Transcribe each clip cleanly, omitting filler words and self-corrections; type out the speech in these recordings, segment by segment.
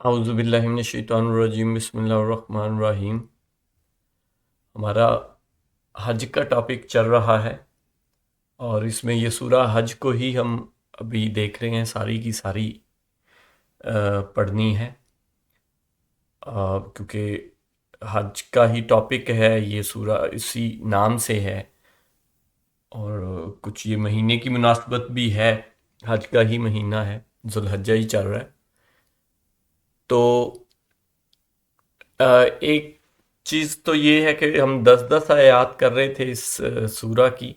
اعوذ باللہ من الشیطان الرجیم، بسم اللہ الرحمن الرحیم۔ ہمارا حج کا ٹاپک چل رہا ہے اور اس میں یہ سورہ حج کو ہی ہم ابھی دیکھ رہے ہیں، ساری کی ساری پڑھنی ہے کیونکہ حج کا ہی ٹاپک ہے، یہ سورہ اسی نام سے ہے اور کچھ یہ مہینے کی مناسبت بھی ہے، حج کا ہی مہینہ ہے، ذو الحجہ ہی چل رہا ہے۔ تو ایک چیز تو یہ ہے کہ ہم 10 آیات کر رہے تھے اس سورہ کی،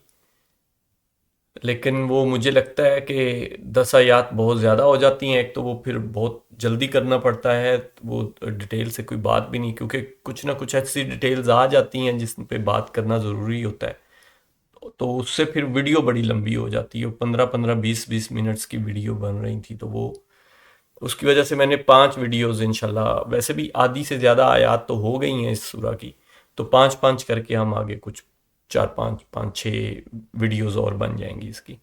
لیکن وہ مجھے لگتا ہے کہ 10 آیات بہت زیادہ ہو جاتی ہیں۔ ایک تو وہ پھر بہت جلدی کرنا پڑتا ہے، وہ ڈیٹیل سے کوئی بات بھی نہیں، کیونکہ کچھ نہ کچھ ایسی ڈیٹیلز آ جاتی ہیں جس پہ بات کرنا ضروری ہوتا ہے، تو اس سے پھر ویڈیو بڑی لمبی ہو جاتی ہے، 15 20 منٹس کی ویڈیو بن رہی تھی، تو وہ اس کی وجہ سے میں نے 5 ویڈیوز انشاءاللہ، ویسے بھی آدھی سے زیادہ آیات تو ہو گئی ہیں اس سورہ کی، تو 5 کر کے ہم آگے کچھ 4 5 6 ویڈیوز اور بن جائیں گی اس کی۔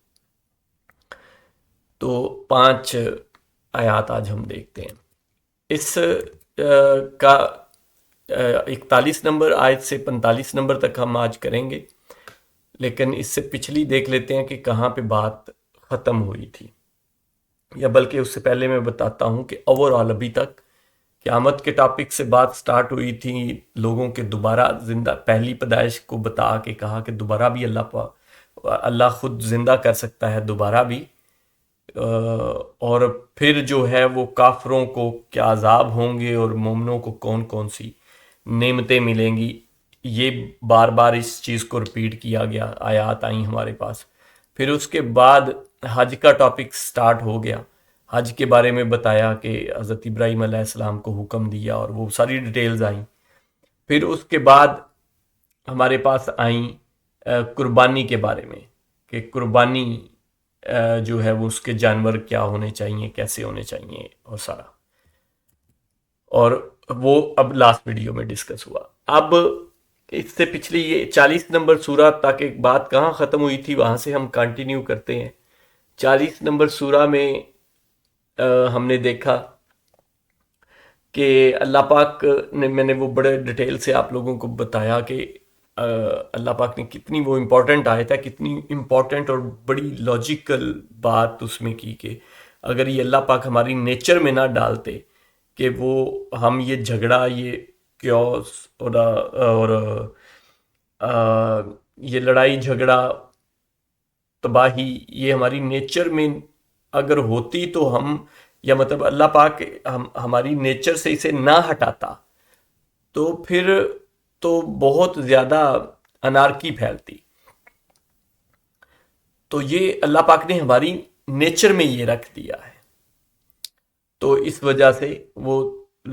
تو 5 آیات آج ہم دیکھتے ہیں۔ اس کا 41 نمبر آیت سے 45 نمبر تک ہم آج کریں گے، لیکن اس سے پچھلی دیکھ لیتے ہیں کہ کہاں پہ بات ختم ہوئی تھی، یا بلکہ اس سے پہلے میں بتاتا ہوں کہ اوورآل ابھی تک قیامت کے ٹاپک سے بات سٹارٹ ہوئی تھی، لوگوں کے دوبارہ زندہ، پہلی پیدائش کو بتا کے کہا کہ دوبارہ بھی اللہ خود زندہ کر سکتا ہے دوبارہ بھی، اور پھر جو ہے وہ کافروں کو کیا عذاب ہوں گے اور مومنوں کو کون کون سی نعمتیں ملیں گی، یہ بار بار اس چیز کو رپیٹ کیا گیا، آیات آئیں ہمارے پاس۔ پھر اس کے بعد حج کا ٹاپک سٹارٹ ہو گیا، حج کے بارے میں بتایا کہ حضرت ابراہیم علیہ السلام کو حکم دیا اور وہ ساری ڈیٹیلز آئیں۔ پھر اس کے بعد ہمارے پاس آئیں قربانی کے بارے میں، کہ قربانی جو ہے وہ اس کے جانور کیا ہونے چاہیے، کیسے ہونے چاہیے اور سارا، اور وہ اب لاسٹ ویڈیو میں ڈسکس ہوا۔ اب اس سے پچھلی یہ 40 نمبر سورہ تک ایک بات کہاں ختم ہوئی تھی، وہاں سے ہم کنٹینیو کرتے ہیں۔ 40 نمبر سورہ میں ہم نے دیکھا کہ اللہ پاک نے، میں نے وہ بڑے ڈیٹیل سے آپ لوگوں کو بتایا کہ اللہ پاک نے کتنی وہ امپورٹنٹ آیت ہے، کتنی امپورٹنٹ اور بڑی لاجیکل بات اس میں کی کہ اگر یہ اللہ پاک ہماری نیچر میں نہ ڈالتے کہ وہ ہم یہ جھگڑا، یہ کیوس اور یہ لڑائی جھگڑا، تباہی، یہ ہماری نیچر میں اگر ہوتی تو ہم، یا مطلب اللہ پاک ہماری نیچر سے اسے نہ ہٹاتا تو پھر تو بہت زیادہ انارکی پھیلتی۔ تو یہ اللہ پاک نے ہماری نیچر میں یہ رکھ دیا ہے، تو اس وجہ سے وہ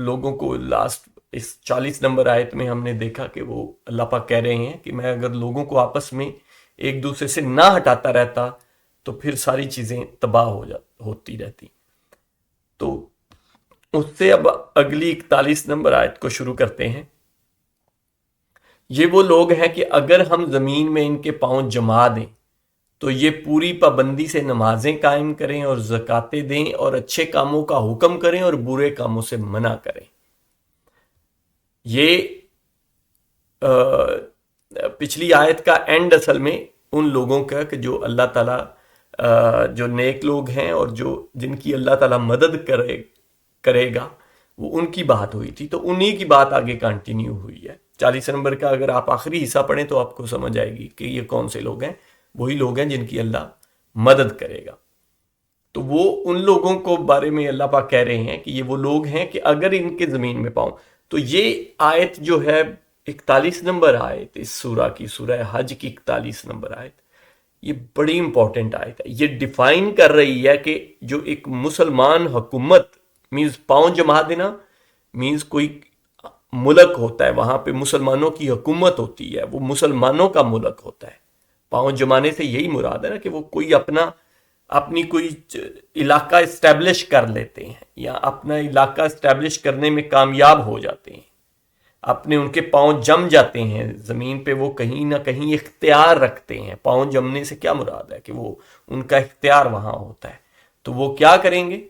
لوگوں کو لاسٹ اس 40 نمبر آیت میں ہم نے دیکھا کہ وہ اللہ پاک کہہ رہے ہیں کہ میں اگر لوگوں کو آپس میں ایک دوسرے سے نہ ہٹاتا رہتا تو پھر ساری چیزیں تباہ ہوتی رہتی۔ تو اس سے اب اگلی 41 نمبر آیت کو شروع کرتے ہیں۔ یہ وہ لوگ ہیں کہ اگر ہم زمین میں ان کے پاؤں جما دیں تو یہ پوری پابندی سے نمازیں قائم کریں اور زکاتیں دیں اور اچھے کاموں کا حکم کریں اور برے کاموں سے منع کریں۔ یہ پچھلی آیت کا اینڈ اصل میں ان لوگوں کا کہ جو اللہ تعالیٰ، جو نیک لوگ ہیں اور جن کی اللہ تعالیٰ مدد کرے گا، وہ ان کی بات ہوئی تھی، تو انہی کی بات آگے کنٹینیو ہوئی ہے۔ 40 نمبر کا اگر آپ آخری حصہ پڑھیں تو آپ کو سمجھ آئے گی کہ یہ کون سے لوگ ہیں، وہی لوگ ہیں جن کی اللہ مدد کرے گا۔ تو وہ ان لوگوں کو بارے میں اللہ پاک کہہ رہے ہیں کہ یہ وہ لوگ ہیں کہ اگر ان کے زمین میں پاؤں، تو یہ آیت جو ہے 41 نمبر آیت اس سورہ کی، سورہ حج کی 41 نمبر آیت، یہ بڑی امپورٹنٹ آیت ہے۔ یہ ڈیفائن کر رہی ہے کہ جو ایک مسلمان حکومت، مینز پاؤں جما دینا، مینز کوئی ملک ہوتا ہے وہاں پہ مسلمانوں کی حکومت ہوتی ہے، وہ مسلمانوں کا ملک ہوتا ہے۔ پاؤں جمانے سے یہی مراد ہے نا کہ وہ کوئی اپنی کوئی علاقہ اسٹیبلش کر لیتے ہیں، یا اپنا علاقہ اسٹیبلش کرنے میں کامیاب ہو جاتے ہیں، اپنے ان کے پاؤں جم جاتے ہیں زمین پہ، وہ کہیں نہ کہیں اختیار رکھتے ہیں۔ پاؤں جمنے سے کیا مراد ہے کہ وہ ان کا اختیار وہاں ہوتا ہے۔ تو وہ کیا کریں گے؟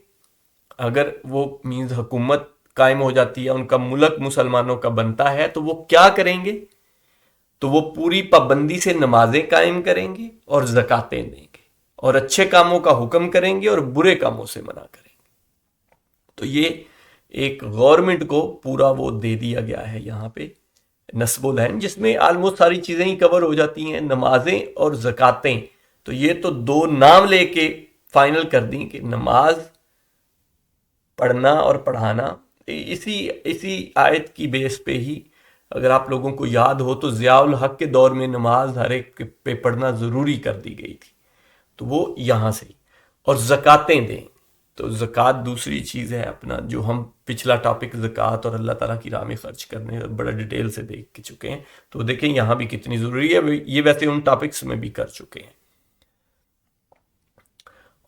اگر وہ مینز حکومت قائم ہو جاتی ہے، ان کا ملک مسلمانوں کا بنتا ہے، تو وہ کیا کریں گے؟ تو وہ پوری پابندی سے نمازیں قائم کریں گے اور زکاتیں دیں گے، اور اچھے کاموں کا حکم کریں گے اور برے کاموں سے منع کریں گے۔ تو یہ ایک گورنمنٹ کو پورا وہ دے دیا گیا ہے یہاں پہ نصب العین، جس میں آلموسٹ ساری چیزیں ہی کور ہو جاتی ہیں، نمازیں اور زکاتیں۔ تو یہ تو دو نام لے کے فائنل کر دیں کہ نماز پڑھنا اور پڑھانا، اسی آیت کی بیس پہ ہی اگر آپ لوگوں کو یاد ہو تو ضیاء الحق کے دور میں نماز ہر ایک پہ پڑھنا ضروری کر دی گئی تھی، تو وہ یہاں سے ہی۔ اور زکاتیں دیں، تو زکوٰۃ دوسری چیز ہے اپنا، جو ہم پچھلا ٹاپک زکوٰۃ اور اللہ تعالیٰ کی راہ میں خرچ کرنے بڑا ڈیٹیل سے دیکھ چکے ہیں، تو دیکھیں یہاں بھی کتنی ضروری ہے، یہ ویسے ان ٹاپکس میں بھی کر چکے ہیں۔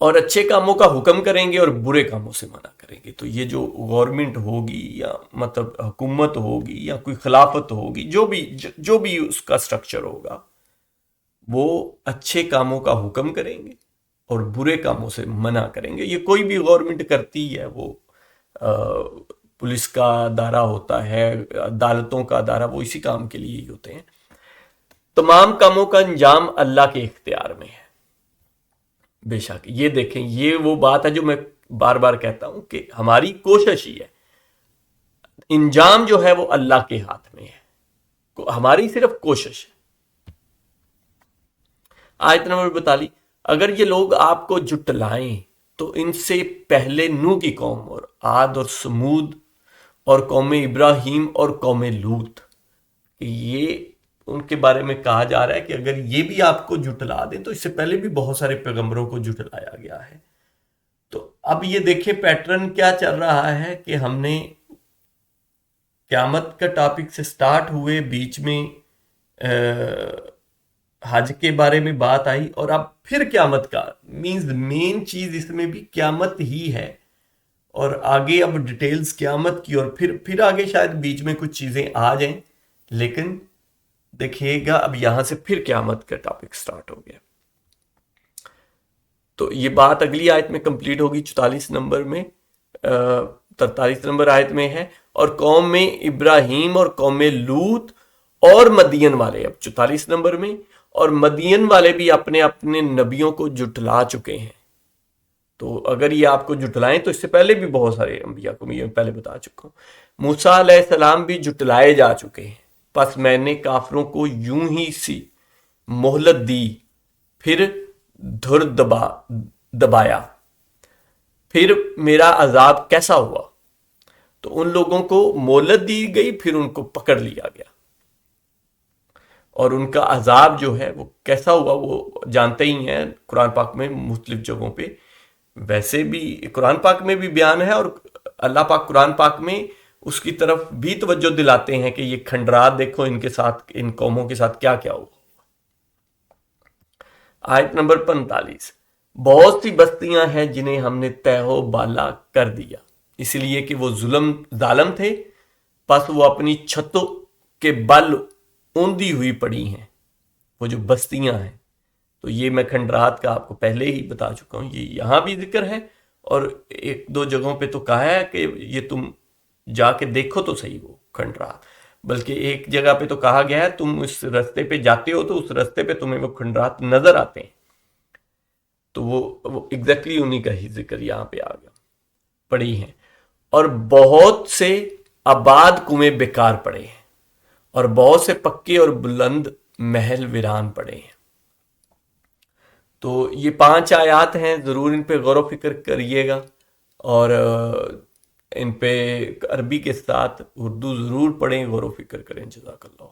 اور اچھے کاموں کا حکم کریں گے اور برے کاموں سے منع کریں گے۔ تو یہ جو گورنمنٹ ہوگی یا مطلب حکومت ہوگی یا کوئی خلافت ہوگی، جو بھی اس کا سٹرکچر ہوگا، وہ اچھے کاموں کا حکم کریں گے اور برے کاموں سے منع کریں گے۔ یہ کوئی بھی گورنمنٹ کرتی ہے، وہ پولیس کا ادارہ ہوتا ہے، عدالتوں کا ادارہ، وہ اسی کام کے لیے ہی ہوتے ہیں۔ تمام کاموں کا انجام اللہ کے اختیار میں ہے، بے شک۔ یہ دیکھیں، یہ وہ بات ہے جو میں بار بار کہتا ہوں کہ ہماری کوشش ہی ہے، انجام جو ہے وہ اللہ کے ہاتھ میں ہے، ہماری صرف کوشش ہے۔ آیت نمبر 42، اگر یہ لوگ آپ کو جھٹلائیں تو ان سے پہلے نوح کی قوم اور عاد اور سمود اور قوم ابراہیم اور قوم لوط، یہ ان کے بارے میں کہا جا رہا ہے کہ اگر یہ بھی آپ کو جھٹلا دیں تو اس سے پہلے بھی بہت سارے پیغمبروں کو جھٹلایا گیا ہے۔ تو اب یہ دیکھیں پیٹرن کیا چل رہا ہے کہ ہم نے قیامت کا ٹاپک سے سٹارٹ ہوئے، بیچ میں حج کے بارے میں بات آئی، اور اب پھر قیامت کا مینز مین چیز اس میں بھی قیامت ہی ہے، اور آگے اب ڈیٹیلز قیامت کی، اور پھر آگے شاید بیچ میں کچھ چیزیں آ جائیں، لیکن دیکھیے گا اب یہاں سے پھر قیامت کا ٹاپک سٹارٹ ہو گیا۔ تو یہ بات اگلی آیت میں کمپلیٹ ہوگی، 44 نمبر میں 43 نمبر آیت میں ہے، اور قوم میں ابراہیم اور قوم لوط اور مدین والے، اب 44 نمبر میں، اور مدین والے بھی اپنے اپنے نبیوں کو جھٹلا چکے ہیں۔ تو اگر یہ آپ کو جھٹلائیں تو اس سے پہلے بھی بہت سارے انبیاء کو میں پہلے بتا چکا ہوں۔ موسیٰ علیہ السلام بھی جھٹلائے جا چکے ہیں، پس میں نے کافروں کو یوں ہی سی مہلت دی، پھر دھر دبایا، پھر میرا عذاب کیسا ہوا؟ تو ان لوگوں کو مہلت دی گئی، پھر ان کو پکڑ لیا گیا، اور ان کا عذاب جو ہے وہ کیسا ہوا وہ جانتے ہی ہیں، قرآن پاک میں مختلف جگہوں پہ، ویسے بھی قرآن پاک میں بھی بیان ہے، اور اللہ پاک قرآن پاک میں اس کی طرف بھی توجہ دلاتے ہیں کہ یہ کھنڈرات دیکھو ان کے ساتھ، ان قوموں کے ساتھ کیا کیا ہوا۔ آیت نمبر 45، بہت سی بستیاں ہیں جنہیں ہم نے تہ و بالا کر دیا، اس لیے کہ وہ ظالم تھے، پس وہ اپنی چھتوں کے بل اوندھی ہوئی پڑی ہیں، وہ جو بستیاں ہیں۔ تو یہ میں کھنڈرات کا آپ کو پہلے ہی بتا چکا ہوں، یہ یہاں بھی ذکر ہے، اور ایک دو جگہوں پہ تو کہا ہے کہ یہ تم جا کے دیکھو تو صحیح وہ کھنڈرات، بلکہ ایک جگہ پہ تو کہا گیا ہے تم اس رستے پہ جاتے ہو تو اس رستے پہ تمہیں وہ کھنڈرات نظر آتے ہیں، تو وہ ایگزیکٹلی انہی کا ہی ذکر یہاں پہ آ گیا، پڑی ہیں، اور بہت سے آباد کنویں بیکار پڑے ہیں، اور بہت سے پکے اور بلند محل ویران پڑے ہیں۔ تو یہ 5 آیات ہیں، ضرور ان پہ غور و فکر کریے گا، اور ان پہ عربی کے ساتھ اردو ضرور پڑھیں، غور و فکر کریں۔ جزاک اللہ۔